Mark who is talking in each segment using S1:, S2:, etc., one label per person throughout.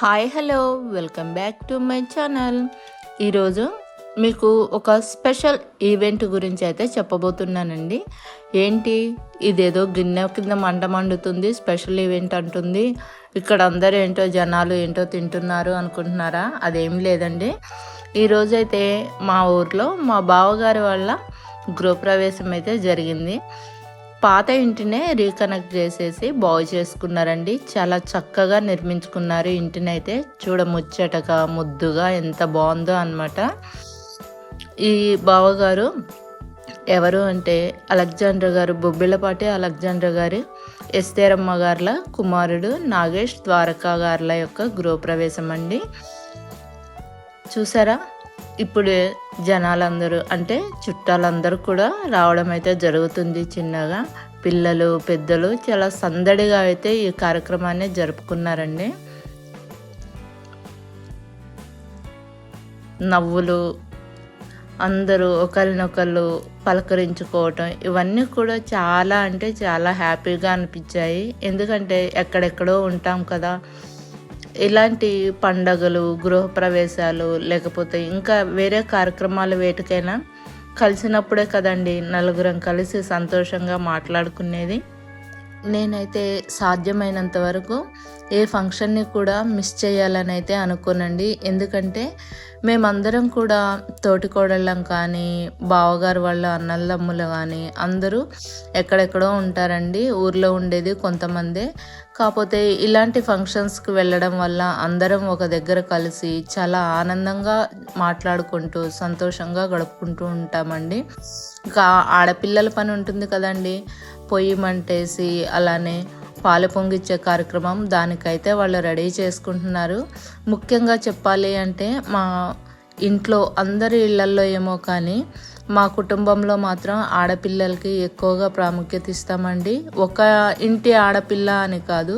S1: Hi hello welcome back to my channel. ఈరోజు మీకు ఒక స్పెషల్ ఈవెంట్ గురించి అయితే చెప్పబోతున్నానండి. ఏంటి ఇదేదో గిన్నె కింద మంట మండుతుంది, స్పెషల్ ఈవెంట్ అంటుంది, ఇక్కడ అందరూ ఏంటో జనాలు ఏంటో తింటున్నారు అనుకుంటున్నారా? అదేం లేదండి. ఈరోజైతే మా ఊర్లో మా బావగారి వాళ్ళ గృహప్రవేశం అయితే జరిగింది. పాత ఇంటినే రీకనెక్ట్ చేసేసి బాగు చేసుకున్నారండి. చాలా చక్కగా నిర్మించుకున్నారు ఇంటిని అయితే. చూడముచ్చటగా ముద్దుగా ఎంత బాగుందో అన్నమాట. ఈ బావగారు ఎవరు అంటే అలెగ్జాండర్ గారు, బొబ్బిళ్ళపాటి అలెగ్జాండర్ గారి ఎస్తేరమ్మ గార్ల కుమారుడు నాగేష్ ద్వారకా గార్ల యొక్క గృహప్రవేశం అండి. చూసారా, ఇప్పుడు జనాలందరూ అంటే చుట్టాలందరూ కూడా రావడం అయితే జరుగుతుంది. చిన్నగా పిల్లలు పెద్దలు చాలా సందడిగా అయితే ఈ కార్యక్రమాన్ని జరుపుకున్నారండి. నవ్వులు, అందరూ ఒకరినొకళ్ళు పలకరించుకోవటం, ఇవన్నీ కూడా చాలా అంటే చాలా హ్యాపీగా అనిపించాయి. ఎందుకంటే ఎక్కడెక్కడో ఉంటాం కదా, ఇలాంటి పండగలు, గృహప్రవేశాలు లేకపోతే ఇంకా వేరే కార్యక్రమాలు వేటికైనా కలిసినప్పుడే కదండి నలుగురం కలిసి సంతోషంగా మాట్లాడుకునేది. నేనైతే సాధ్యమైనంత వరకు ఏ ఫంక్షన్ని కూడా మిస్ చేయాలని అయితే అనుకోనండి. ఎందుకంటే మేమందరం కూడా తోటికోడళ్ళం కానీ, బావగారు వాళ్ళ అన్నదమ్ములు కానీ అందరూ ఎక్కడెక్కడో ఉంటారండి. ఊర్లో ఉండేది కొంతమందే. కాకపోతే ఇలాంటి ఫంక్షన్స్కి వెళ్ళడం వల్ల అందరం ఒక దగ్గర కలిసి చాలా ఆనందంగా మాట్లాడుకుంటూ సంతోషంగా గడుపుకుంటూ ఉంటామండి. ఇంకా ఆడపిల్లల పని ఉంటుంది కదండి, పొయ్యి మంటేసి అలానే పాలు పొంగిచ్చే కార్యక్రమం, దానికైతే వాళ్ళు రెడీ చేసుకుంటున్నారు. ముఖ్యంగా చెప్పాలి అంటే మా ఇంట్లో అందరి ఇళ్లల్లో ఏమో కానీ మా కుటుంబంలో మాత్రం ఆడపిల్లలకి ఎక్కువగా ప్రాముఖ్యత ఇస్తామండి. ఒక ఇంటి ఆడపిల్ల అని కాదు,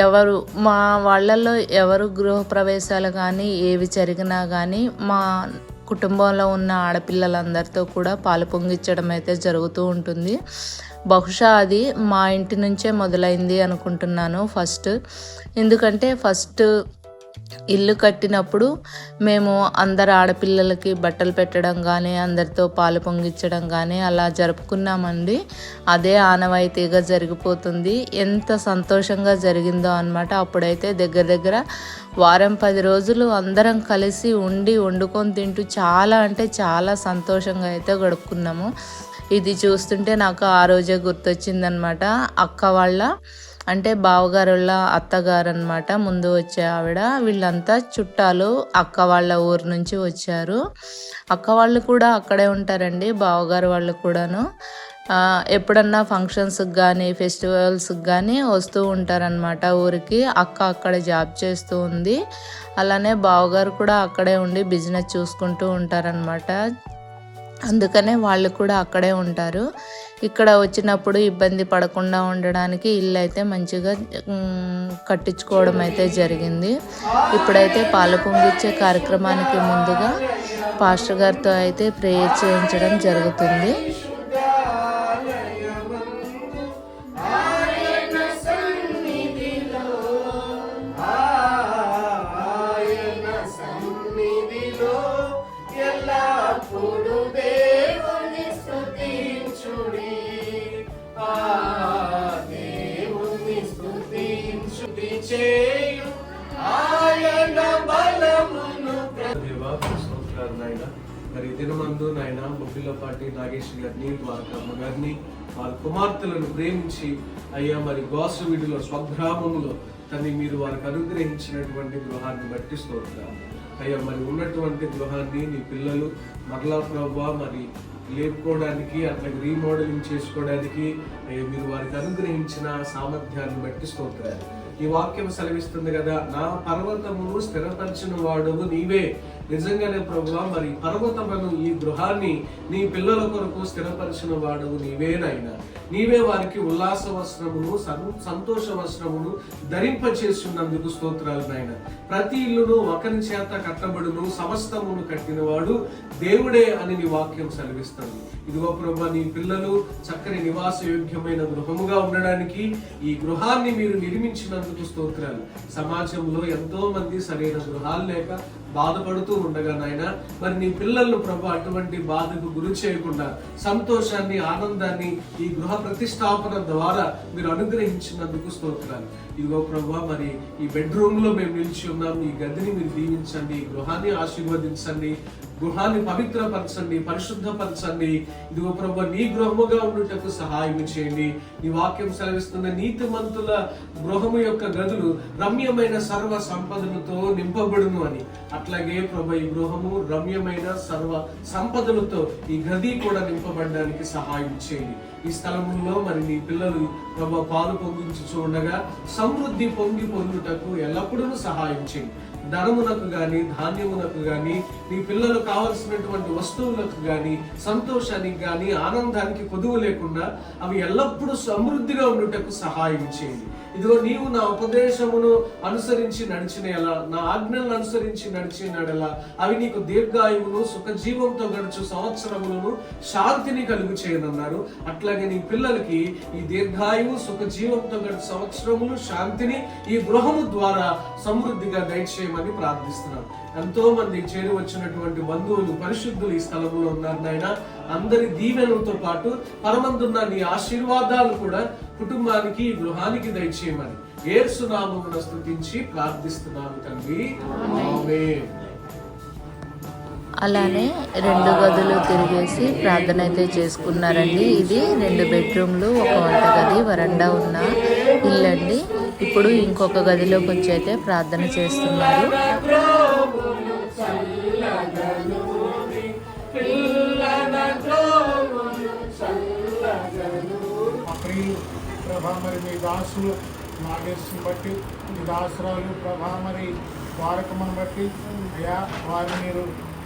S1: ఎవరు మా వాళ్ళల్లో ఎవరు గృహప్రవేశాలు కానీ ఏవి జరిగినా కానీ మా కుటుంబంలో ఉన్న ఆడపిల్లలందరితో కూడా పాలు పొంగిచ్చడం అయితే జరుగుతూ ఉంటుంది. బహుశా అది మా ఇంటి నుంచే మొదలైంది అనుకుంటున్నాను ఫస్ట్. ఎందుకంటే ఫస్ట్ ఇల్లు కట్టినప్పుడు మేము అందరు ఆడపిల్లలకి బట్టలు పెట్టడం కానీ, అందరితో పాలు పొంగిచ్చడం కానీ అలా జరుపుకున్నామండి. అదే ఆనవాయితీగా జరిగిపోతుంది. ఎంత సంతోషంగా జరిగిందో అన్నమాట. అప్పుడైతే దగ్గర దగ్గర వారం 10 రోజులు అందరం కలిసి ఉండి వండుకొని తింటూ చాలా అంటే చాలా సంతోషంగా అయితే గడుపుకున్నాము. ఇది చూస్తుంటే నాకు ఆ రోజే గుర్తొచ్చిందనమాట. అక్క వాళ్ళ అంటే బావగారు వాళ్ళ అత్తగారు అనమాట ముందు వచ్చే ఆవిడ. వీళ్ళంతా చుట్టాలు అక్క వాళ్ళ ఊరు నుంచి వచ్చారు. అక్క వాళ్ళు కూడా అక్కడే ఉంటారండి, బావగారు వాళ్ళు కూడాను. ఎప్పుడన్నా ఫంక్షన్స్కి కానీ ఫెస్టివల్స్కి కానీ వస్తూ ఉంటారనమాట ఊరికి. అక్క అక్కడ జాబ్ చేస్తూ ఉంది. అలానే బావగారు కూడా అక్కడే ఉండి బిజినెస్ చూసుకుంటూ ఉంటారనమాట. అందుకనే వాళ్ళు కూడా అక్కడే ఉంటారు. ఇక్కడ వచ్చినప్పుడు ఇబ్బంది పడకుండా ఉండడానికి ఇల్లు అయితే మంచిగా కట్టించుకోవడం అయితే జరిగింది. ఇప్పుడైతే పాలు పొంగిచ్చే కార్యక్రమానికి ముందుగా పాస్టర్ గారితో అయితే ప్రేయర్ చేయించడం జరుగుతుంది.
S2: మరి దినమందు నాయన బొబ్బిళ్ళపాటి నాగేష్ గారిని, ద్వారకమ్మ గారిని, వారి కుమార్తెలను ప్రేమించి అయ్యా మరి గోసవీడిలో స్వగ్రామంలో తను మీరు వారికి అనుగ్రహించినటువంటి గృహాన్ని బట్టి స్తోత్రాలు అయ్యా. మరి ఉన్నటువంటి గృహాన్ని నీ పిల్లలు మరలా ప్రభువా మరి లేపుకోవడానికి, అట్లాగే రీమోడలింగ్ చేసుకోవడానికి అయ్యా మీరు వారికి అనుగ్రహించిన సామర్థ్యాన్ని బట్టి స్తోత్రాలు. ఈ వాక్యం సెలవిస్తుంది కదా, నా పర్వతమును స్థిరపరిచిన వాడవు నీవే, నిజంగానే ప్రభువా మరి పర్వతమును ఈ గృహాన్ని నీ పిల్లల కొరకు స్థిరపరిచిన వాడవు నీవేనైనా. నీవే వారికి ఉల్లాస వస్త్రమును సంతోష వస్త్రమును ధరింపచేస్తున్నందుకు స్తోత్రాలు నాయన. ప్రతి ఇల్లును ఒకరి చేత కట్టబడును, సమస్తమును కట్టినవాడు దేవుడే అని నీ వాక్యం సెలవిస్తుంది. ఇదిగో ప్రభువా, నీ పిల్లలు చక్కని నివాస యోగ్యమైన గృహముగా ఉండడానికి ఈ గృహాన్ని మీరు నిర్మించినందుకు స్తోత్రాలు. సమాజంలో ఎంతో మంది సరైన గృహాలు లేక బాధపడుతూ ఉండగా నాయన, మరి నీ పిల్లలను ప్రభు అటువంటి బాధకు గురి చేయకుండా సంతోషాన్ని, ఆనందాన్ని ఈ గృహ ప్రతిష్టాపన ద్వారా మీరు అనుగ్రహించినందుకు స్తోత్రాలు. ఇదిగో ప్రభు, మరి ఈ బెడ్రూమ్ లో మేము నిలిచి ఉన్నాం. ఈ గదిని మీరు దీవించండి, ఈ గృహాన్ని ఆశీర్వదించండి, గృహాన్ని పవిత్రపరచండి, పరిశుద్ధపరచండి. ఇదిగో ప్రభు, నీ గృహముగా ఉండుటకు సహాయం చేయండి. నీ వాక్యం సెలవిస్తున్న నీతిమంతుల గృహము యొక్క గదులు రమ్యమైన సర్వ సంపదలతో నింపబడును అని. అట్లాగే ప్రభు, ఈ గృహము రమ్యమైన సర్వ సంపదలతో ఈ గది కూడా నింపబడడానికి సహాయం చేయండి. ఈ స్థలములో మరి నీ పిల్లలు ప్రభు పాలు పొంగించి చూడగా సమృద్ధి పొంగి పొందుటకు ఎల్లప్పుడూ సహాయం చేయండి. ధనమునకు గాని, ధాన్యమునకు గాని, నీ పిల్లలు కావలసినటువంటి వస్తువులకు గాని, సంతోషానికి గాని, ఆనందానికి కొదువు లేకుండా అవి ఎల్లప్పుడూ సమృద్ధిగా ఉండుటకు సహాయం చేయండి. ఇదిగో నీవు నా ఉపదేశమును అనుసరించి నడిచిన ఎలా, నా ఆజ్ఞలను అనుసరించి నడిచినడలా అవి నీకు దీర్ఘాయువును, సుఖజీవంతో గడుచు సంవత్సరములను, శాంతిని కలుగు చేయనన్నారు. అట్లాగే నీ పిల్లలకి ఈ దీర్ఘాయువు, సుఖజీవంతో గడుచు సంవత్సరములు, శాంతిని ఈ గృహము ద్వారా సమృద్ధిగా దయచేయమని ప్రార్థిస్తున్నాను. ఎంతో మంది చేరి వచ్చినటువంటి బంధువులు, పరిశుద్ధులు ఈ స్థలంలో ఉన్నారు నాయన. అందరి దీవెనలతో పాటు పరమందున్న నీ ఆశీర్వాదాలు కూడా కుటుంబానికి, గృహానికి దయచేయమని యేసు నామమున స్తుతించి ప్రార్థిస్తున్నాను తండ్రి, ఆమేన్.
S1: అలానే 2 గదులు తిరిగేసి ప్రార్థన అయితే చేసుకున్నారండి. ఇది 2 బెడ్రూమ్లు, 1 వంటగది, వరండా ఉన్న ఇల్లు అండి. ఇప్పుడు ఇంకొక గదిలోకి వచ్చి అయితే ప్రార్థన చేస్తున్నారు.
S3: ప్రభా మరి మీ దాసులు నాగేశ్వరుని బట్టి, మీ దాసురాలు ప్రభా మరి వారకమును బట్టి అయ్యా, వారిని మీరు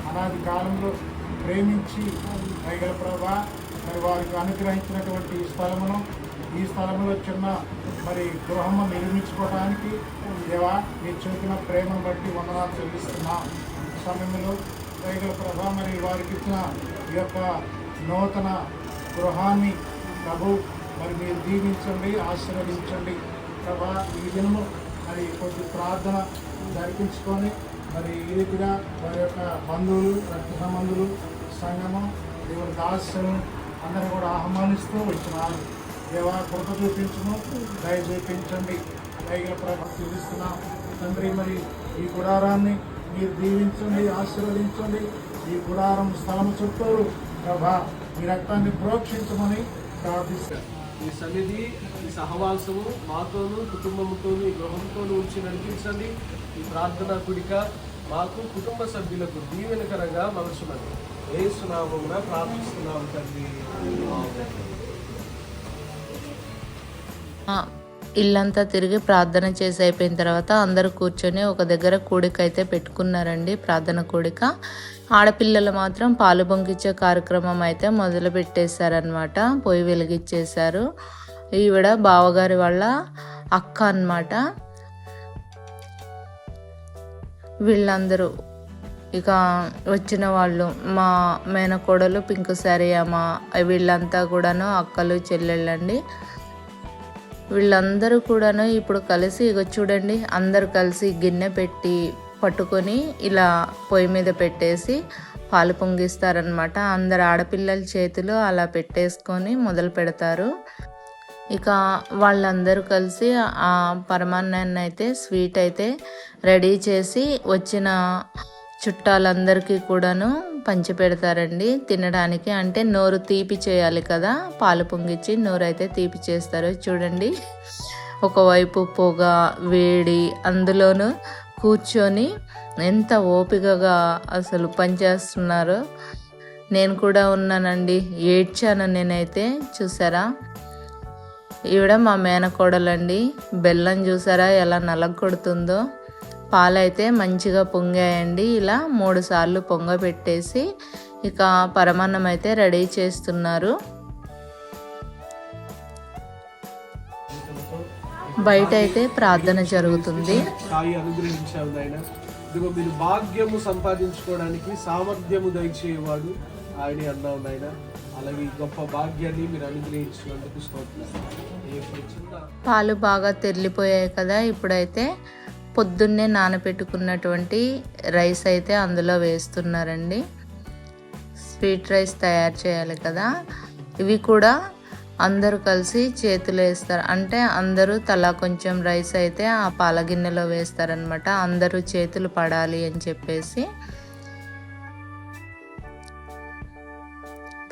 S3: అనాది కాలంలో ప్రేమించి అయ్యగల ప్రభా మరి వారికి అనుగ్రహించినటువంటి ఈ స్థలములో చిన్న మరి గృహము నిర్మించుకోవడానికి దేవా మీరు చూపిన ప్రేమను బట్టి వందనాలు చెల్లిస్తున్నాం. సమయంలో అయ్యగల ప్రభా మరి వారికి ఇచ్చిన ఈ యొక్క నూతన గృహాన్ని ప్రభు మరి మీరు దీవించండి, ఆశీర్వదించండి ప్రభా. ఈ దినము మరి కొద్ది ప్రార్థన జరిపించుకొని మరి ఈ రీతిగా వారి యొక్క బంధువులు, రక్త సంబంధులు, సంగమం, దేవుని దాస్యం అందరూ కూడా ఆహ్వానిస్తూ వచ్చినారు. దేవా కృప చూపించును, దయ చూపించండి. దయగల ప్రభా చూపిస్తున్నాం తండ్రి. మరి ఈ గుడారాన్ని మీరు దీవించండి, ఆశీర్వదించండి. ఈ గుడారం స్థలం చుట్టూ ప్రభా మీ రక్తాన్ని ప్రోక్షించమని ప్రార్థిస్తారు.
S2: ఈ సన్నిధి, ఈ సహవాసము మాతోనూ, కుటుంబంతోనూ, ఈ గృహంతోనూ ఉంచి నడిపించండి. ఈ ప్రార్థన కూడిక మాకు, కుటుంబ సభ్యులకు దీవెనకరంగా మలచమని యేసు నామమున ప్రార్థిస్తున్నాము తండ్రి, ఆమేన్.
S1: ఇల్లంతా తిరిగి ప్రార్థన చేసి అయిపోయిన తర్వాత అందరూ కూర్చొని ఒక దగ్గర కూడిక అయితే పెట్టుకున్నారండి, ప్రార్థన కూడిక. ఆడపిల్లలు మాత్రం పాలు పొంగిచ్చే కార్యక్రమం అయితే మొదలు పెట్టేశారనమాట. పొయ్యి వెలిగించేశారు. ఈవిడ బావగారి వాళ్ళ అక్క అన్నమాట. వీళ్ళందరూ ఇక వచ్చిన వాళ్ళు మా మేనకోడలు, పింక్ శారీ అమ్మ, వీళ్ళంతా కూడాను అక్కలు, చెల్లెళ్ళండి. వీళ్ళందరూ కూడాను ఇప్పుడు కలిసి ఇక చూడండి, అందరూ కలిసి గిన్నె పెట్టి పట్టుకొని ఇలా పొయ్యి మీద పెట్టేసి పాలు పొంగిస్తారనమాట. అందరు ఆడపిల్లల చేతులు అలా పెట్టేసుకొని మొదలు పెడతారు. ఇక వాళ్ళందరూ కలిసి ఆ పరమాన్నాన్ని అయితే, స్వీట్ అయితే రెడీ చేసి వచ్చిన చుట్టాలందరికీ కూడాను పంచి పెడతారండి తినడానికి. అంటే నోరు తీపి చేయాలి కదా, పాలు పొంగిచ్చి నోరు అయితే తీపి చేస్తారు. చూడండి, ఒకవైపు పొగ, వేడి, అందులోనూ కూర్చొని ఎంత ఓపికగా అసలు పనిచేస్తున్నారో. నేను కూడా ఉన్నానండి, ఏడ్చాను నేనైతే. చూసారా, ఈవిడ మా మేనకోడలండి. బెల్లం చూసారా ఎలా నలగొడుతుందో. పాలైతే మంచిగా పొంగాయండి. ఇలా 3 సార్లు పొంగబెట్టేసి ఇక పరమాన్నం అయితే రెడీ చేస్తున్నారు. బయట అయితే ప్రార్థన జరుగుతుంది.
S2: సాయి అనుగ్రహించావు నాయన. ఇదిగో మీరు భాగ్యము సంపాదించుకోవడానికి సామర్థ్యము దయచేవాడు ఆయనే అన్నావు నాయన. అలాగే ఈ గొప్ప భాగ్యాన్ని మీరు అనుగ్రహించినందుకు స్తోత్రాలు.
S1: పాలు బాగా తెరిలిపోయాయి కదా. ఇప్పుడైతే పొద్దున్నే నానబెట్టుకున్నటువంటి రైస్ అయితే అందులో వేస్తున్నారండి. స్వీట్ రైస్ తయారు చేయాలి కదా. ఇవి కూడా అందరూ కలిసి చేతులు వేస్తారు. అంటే అందరూ తలా కొంచెం రైస్ అయితే ఆ పాల గిన్నెలో వేస్తారనమాట. అందరూ చేతులు పడాలి అని చెప్పేసి.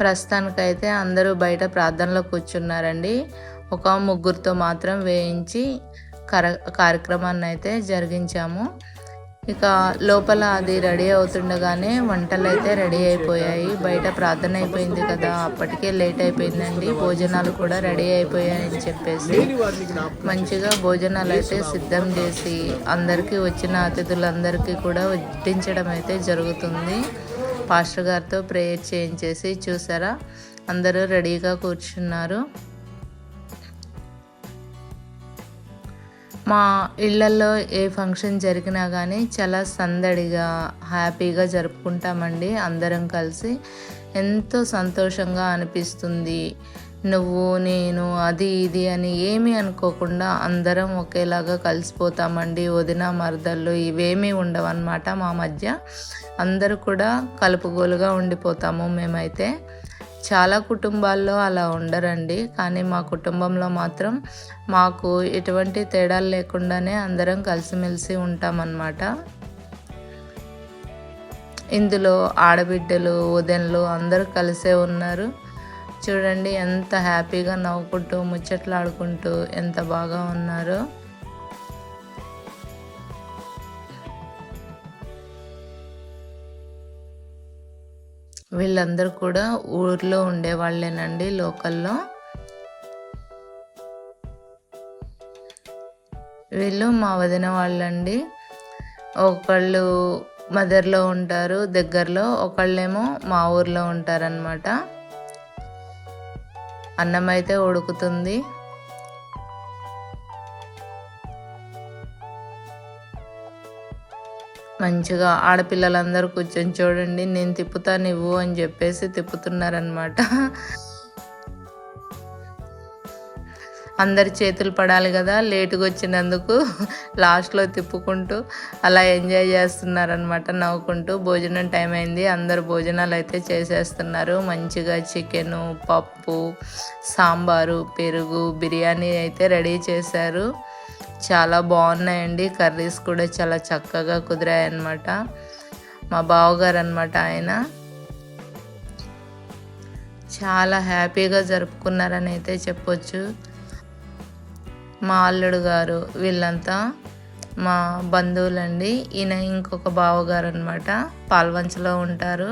S1: ప్రస్తుతానికైతే అందరూ బయట ప్రార్థనలో కూర్చున్నారండి. ఒక ముగ్గురితో మాత్రం వేయించి కార్యక్రమాన్ని అయితే జరిగించాము. ఇక లోపల అది రెడీ అవుతుండగానే వంటలు అయితే రెడీ అయిపోయాయి. బయట ప్రార్థన అయిపోయింది కదా, అప్పటికే లేట్ అయిపోయిందండి. భోజనాలు కూడా రెడీ అయిపోయాయని చెప్పేసి మంచిగా భోజనాలు అయితే సిద్ధం చేసి అందరికీ వచ్చిన అతిథులందరికీ కూడా వడ్డించడం అయితే జరుగుతుంది. పాస్టర్ గారితో ప్రేయర్ చేయించేసి చూసారా అందరూ రెడీగా కూర్చున్నారు. మా ఇళ్ళల్లో ఏ ఫంక్షన్ జరిగినా కానీ చాలా సందడిగా హ్యాపీగా జరుపుకుంటామండి. అందరం కలిసి ఎంతో సంతోషంగా అనిపిస్తుంది. నువ్వు నేను అది ఇది అని ఏమీ అనుకోకుండా అందరం ఒకేలాగా కలిసిపోతామండి. వదిన మరదళ్ళు ఇవేమీ ఉండవన్నమాట మా మధ్య. అందరూ కూడా కలుపుగోలుగా ఉండిపోతాము మేమైతే. చాలా కుటుంబాల్లో అలా ఉండరండి, కానీ మా కుటుంబంలో మాత్రం మాకు ఎటువంటి తేడాలు లేకుండానే అందరం కలిసిమెలిసి ఉంటామన్నమాట. ఇందులో ఆడబిడ్డలు వదినలు అందరూ కలిసే ఉన్నారు. చూడండి ఎంత హ్యాపీగా నవ్వుకుంటూ ముచ్చట్లాడుకుంటూ ఎంత బాగా ఉన్నారో. వీళ్ళందరూ కూడా ఊర్లో ఉండేవాళ్ళేనండి, లోకల్లో. వీళ్ళు మా వదిన వాళ్ళండి. ఒకళ్ళు మదర్లో ఉంటారు దగ్గరలో, ఒకళ్ళేమో మా ఊర్లో ఉంటారనమాట. అన్నం అయితే ఉడుకుతుంది. మంచిగా ఆడపిల్లలందరూ కూర్చొని చూడండి, నేను తిప్పుతా నువ్వు అని చెప్పేసి తిప్పుతున్నారనమాట. అందరి చేతులు పడాలి కదా, లేటుగా వచ్చినందుకు లాస్ట్లో తిప్పుకుంటూ అలా ఎంజాయ్ చేస్తున్నారనమాట నవ్వుకుంటూ. భోజనం టైం అయింది, అందరు భోజనాలు అయితే చేసేస్తున్నారు. మంచిగా చికెను, పప్పు, సాంబారు, పెరుగు, బిర్యానీ అయితే రెడీ చేశారు. చాలా బాగున్నాయండి. కర్రీస్ కూడా చాలా చక్కగా కుదిరాయన్నమాట. మా బావగారు అనమాట ఆయన. చాలా హ్యాపీగా జరుపుకున్నారని అయితే చెప్పొచ్చు. మా అల్లుడు గారు వీళ్ళంతా మా బంధువులండి. ఈయన ఇంకొక బావగారు అనమాట, పాల్వంచలో ఉంటారు.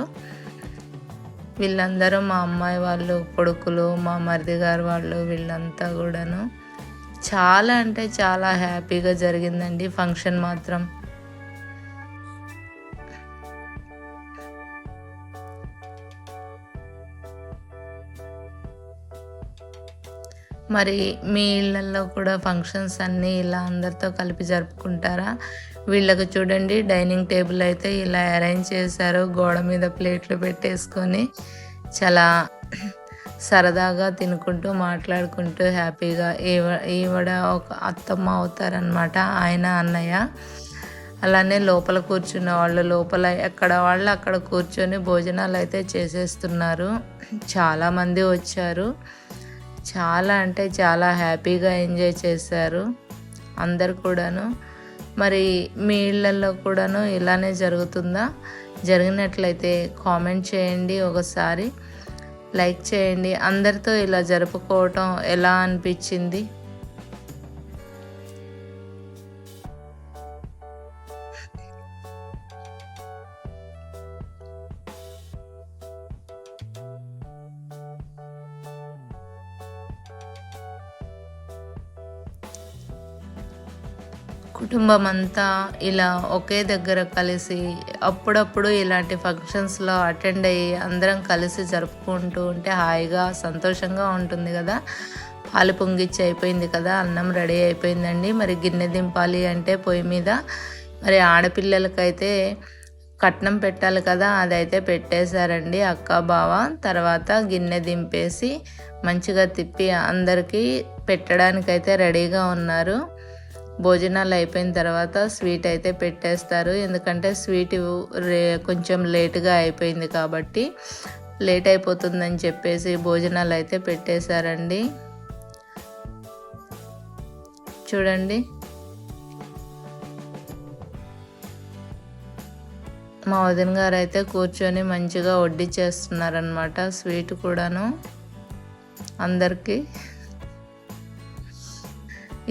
S1: వీళ్ళందరూ మా అమ్మాయి వాళ్ళు కొడుకులు, మా మరిది గారు వాళ్ళు, వీళ్ళంతా కూడాను. చాలా అంటే చాలా హ్యాపీగా జరిగిందండి ఫంక్షన్ మాత్రం. మరి మీ ఇళ్ళల్లో కూడా ఫంక్షన్స్ అన్నీ ఇలా అందరితో కలిపి జరుపుకుంటారా? వీళ్ళకు చూడండి డైనింగ్ టేబుల్ అయితే ఇలా అరేంజ్ చేశారు. గోడ మీద ప్లేట్లు పెట్టేసుకొని చాలా సరదాగా తినుకుంటూ మాట్లాడుకుంటూ హ్యాపీగా. ఈవిడ ఒక అత్తమ్మ అవుతారనమాట, ఆయన అన్నయ్య. అలానే లోపల కూర్చున్న వాళ్ళు లోపల ఎక్కడ వాళ్ళు అక్కడ కూర్చొని భోజనాలు అయితే చేసేస్తున్నారు. చాలామంది వచ్చారు. చాలా అంటే చాలా హ్యాపీగా ఎంజాయ్ చేశారు అందరు కూడాను. మరి మీ ఇళ్ళల్లో కూడాను ఇలానే జరుగుతుందా? జరిగినట్లయితే కామెంట్ చేయండి, ఒకసారి లైక్ చేయండి. అందరితో ఇలా జరుపుకోవటం ఎలా అనిపించింది? కుటుంబం అంతా ఇలా ఒకే దగ్గర కలిసి అప్పుడప్పుడు ఇలాంటి ఫంక్షన్స్లో అటెండ్ అయ్యి అందరం కలిసి జరుపుకుంటూ ఉంటే హాయిగా సంతోషంగా ఉంటుంది కదా. పాలు పొంగిచ్చి అయిపోయింది కదా, అన్నం రెడీ అయిపోయిందండి. మరి గిన్నె దింపాలి అంటే పొయ్యి మీద. మరి ఆడపిల్లలకైతే కట్నం పెట్టాలి కదా, అదైతే పెట్టేశారండి అక్క బావ. తర్వాత గిన్నె దింపేసి మంచిగా తిప్పి అందరికీ పెట్టడానికైతే రెడీగా ఉన్నారు. భోజనాలు అయిపోయిన తర్వాత స్వీట్ అయితే పెట్టేస్తారు. ఎందుకంటే స్వీట్ కొంచెం లేటుగా అయిపోయింది కాబట్టి లేట్ అయిపోతుందని చెప్పేసి భోజనాలు అయితే పెట్టేశారండి. చూడండి, మా వదిన గారు అయితే కూర్చొని మంచిగా వడ్డించేస్తున్నారనమాట స్వీట్ కూడాను అందరికీ.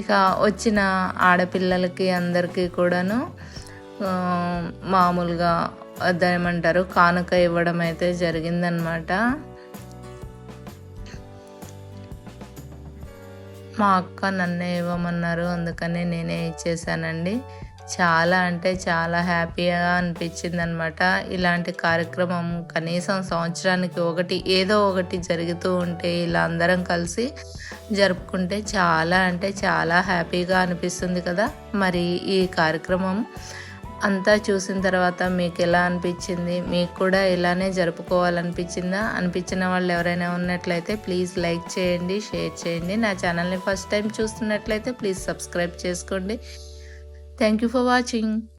S1: ఇక వచ్చిన ఆడపిల్లలకి అందరికీ కూడాను మామూలుగా అదేమంటారు కానుక ఇవ్వడం అయితే జరిగిందనమాట. మా అక్క నన్నే ఇవ్వమన్నారు, అందుకని నేనే ఇచ్చేసానండి. చాలా అంటే చాలా హ్యాపీగా అనిపించింది అనమాట. ఇలాంటి కార్యక్రమం కనీసం సంవత్సరానికి ఏదో ఒకటి జరుగుతూ ఉంటే ఇలా అందరం కలిసి జరుపుకుంటే చాలా అంటే చాలా హ్యాపీగా అనిపిస్తుంది కదా. మరి ఈ కార్యక్రమం అంతా చూసిన తర్వాత మీకు ఎలా అనిపించింది? మీకు కూడా ఇలానే జరుపుకోవాలనిపించిందా? అనిపించిన వాళ్ళు ఎవరైనా ఉన్నట్లయితే ప్లీజ్ లైక్ చేయండి, షేర్ చేయండి. నా ఛానల్ని ఫస్ట్ టైం చూస్తున్నట్లయితే ప్లీజ్ సబ్స్క్రైబ్ చేసుకోండి. Thank you for watching.